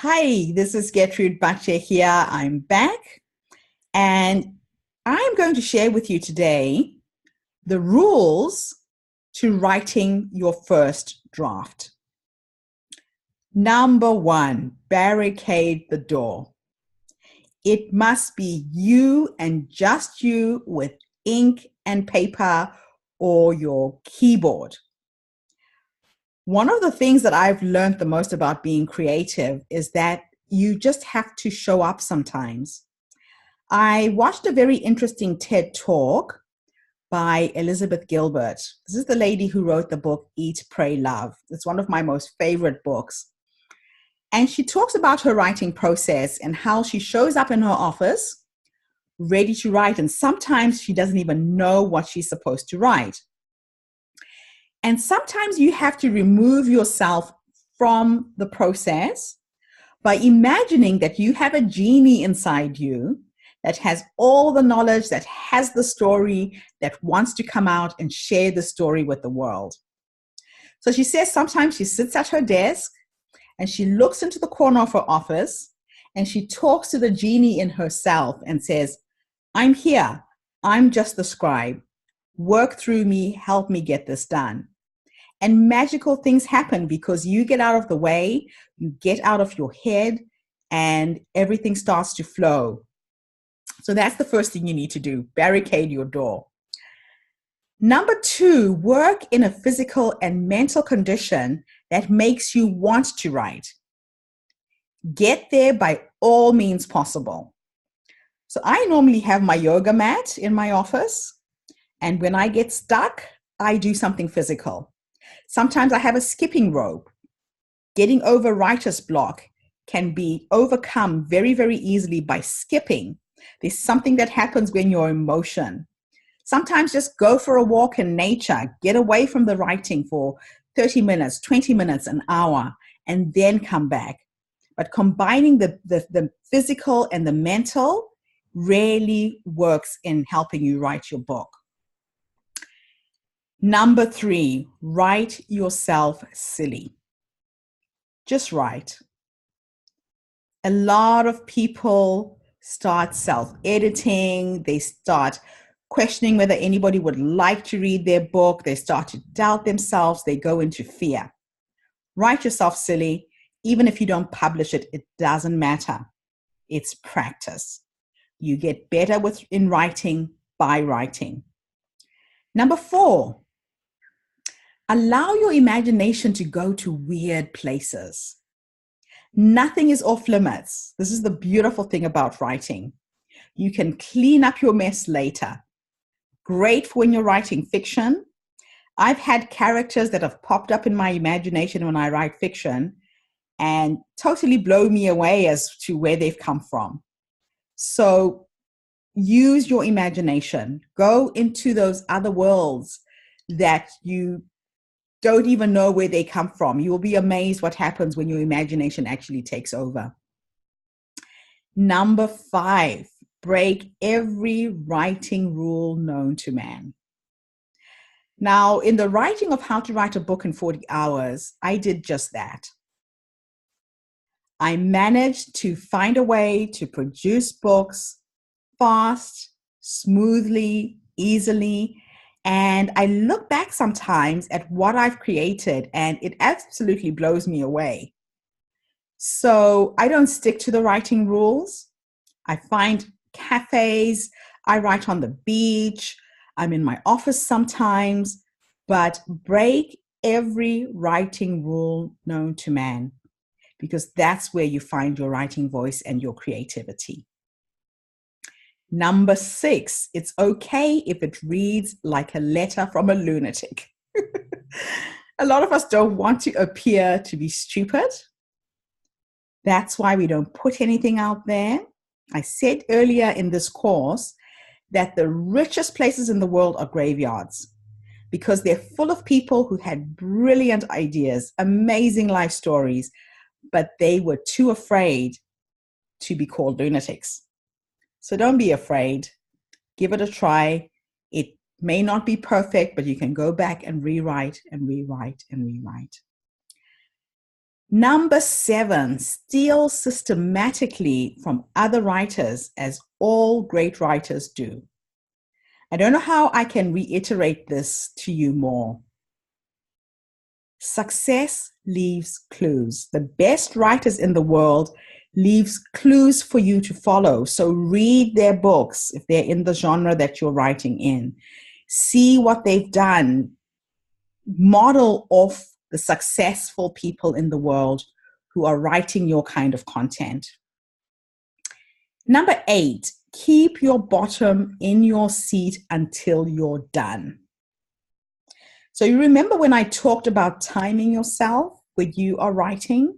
Hi, this is Gertrude Bache here. I'm back and I'm going to share with you today the rules to writing your first draft. Number one, barricade the door. It must be you and just you with ink and paper or your keyboard. One of the things that I've learned the most about being creative is that you just have to show up sometimes. I watched a very interesting TED Talk by Elizabeth Gilbert. This is the lady who wrote the book Eat, Pray, Love. It's one of my most favorite books. And she talks about her writing process and how she shows up in her office ready to write. And sometimes she doesn't even know what she's supposed to write. And sometimes you have to remove yourself from the process by imagining that you have a genie inside you that has all the knowledge, that has the story, that wants to come out and share the story with the world. So she says sometimes she sits at her desk and she looks into the corner of her office and she talks to the genie in herself and says, I'm here. I'm just the scribe. Work through me. Help me get this done. And magical things happen because you get out of the way, you get out of your head, and everything starts to flow. So that's the first thing you need to do, barricade your door. Number two, work in a physical and mental condition that makes you want to write. Get there by all means possible. So I normally have my yoga mat in my office, and when I get stuck, I do something physical. Sometimes I have a skipping rope. Getting over writer's block can be overcome very, very easily by skipping. There's something that happens when you're in motion. Sometimes just go for a walk in nature, get away from the writing for 30 minutes, 20 minutes, an hour, and then come back. But combining the physical and the mental really works in helping you write your book. Number three, write yourself silly. Just write. A lot of people start self-editing. They start questioning whether anybody would like to read their book. They start to doubt themselves. They go into fear. Write yourself silly. Even if you don't publish it, it doesn't matter. It's practice. You get better in writing by writing. Number four, allow your imagination to go to weird places. Nothing is off limits. This is the beautiful thing about writing. You can clean up your mess later. Great for when you're writing fiction. I've had characters that have popped up in my imagination when I write fiction and totally blow me away as to where they've come from. So use your imagination. Go into those other worlds that you don't even know where they come from. You will be amazed what happens when your imagination actually takes over. Number five, break every writing rule known to man. Now, in the writing of How to Write a Book in 40 Hours, I did just that. I managed to find a way to produce books fast, smoothly, easily. And I look back sometimes at what I've created and it absolutely blows me away. So I don't stick to the writing rules. I find cafes, I write on the beach, I'm in my office sometimes, but break every writing rule known to man, because that's where you find your writing voice and your creativity. Number six, it's okay if it reads like a letter from a lunatic. A lot of us don't want to appear to be stupid. That's why we don't put anything out there. I said earlier in this course that the richest places in the world are graveyards because they're full of people who had brilliant ideas, amazing life stories, but they were too afraid to be called lunatics. So don't be afraid. Give it a try. It may not be perfect, but you can go back and rewrite and rewrite and rewrite. Number 7, steal systematically from other writers, as all great writers do. I don't know how I can reiterate this to you more. Success leaves clues. The best writers in the world leaves clues for you to follow. So read their books if they're in the genre that you're writing in. See what they've done. Model off the successful people in the world who are writing your kind of content. Number 8, keep your bottom in your seat until you're done. So you remember when I talked about timing yourself when you are writing?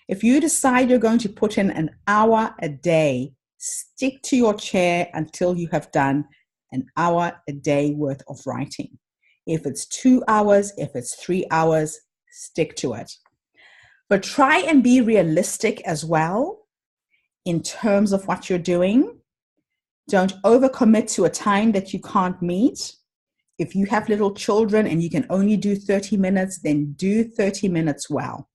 If you decide you're going to put in an hour a day, stick to your chair until you have done an hour a day worth of writing. If it's 2 hours, if it's 3 hours, stick to it. But try and be realistic as well in terms of what you're doing. Don't overcommit to a time that you can't meet. If you have little children and you can only do 30 minutes, then do 30 minutes well.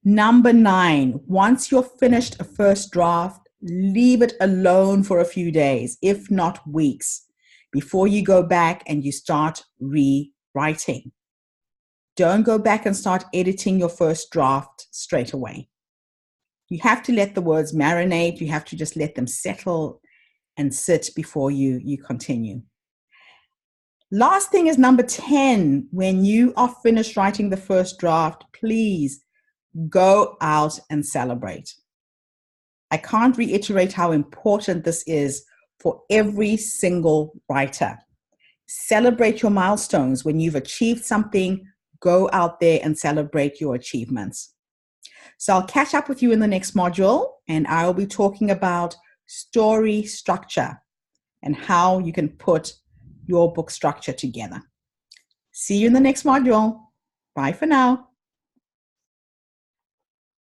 Number 9, once you're finished a first draft, leave it alone for a few days, if not weeks, before you go back and you start rewriting. Don't go back and start editing your first draft straight away. You have to let the words marinate. You have to just let them settle and sit before you continue. Last thing is number 10. When you are finished writing the first draft, please go out and celebrate. I can't reiterate how important this is for every single writer. Celebrate your milestones. When you've achieved something, go out there and celebrate your achievements. So I'll catch up with you in the next module, and I will be talking about story structure and how you can put your book structure together. See you in the next module. Bye for now.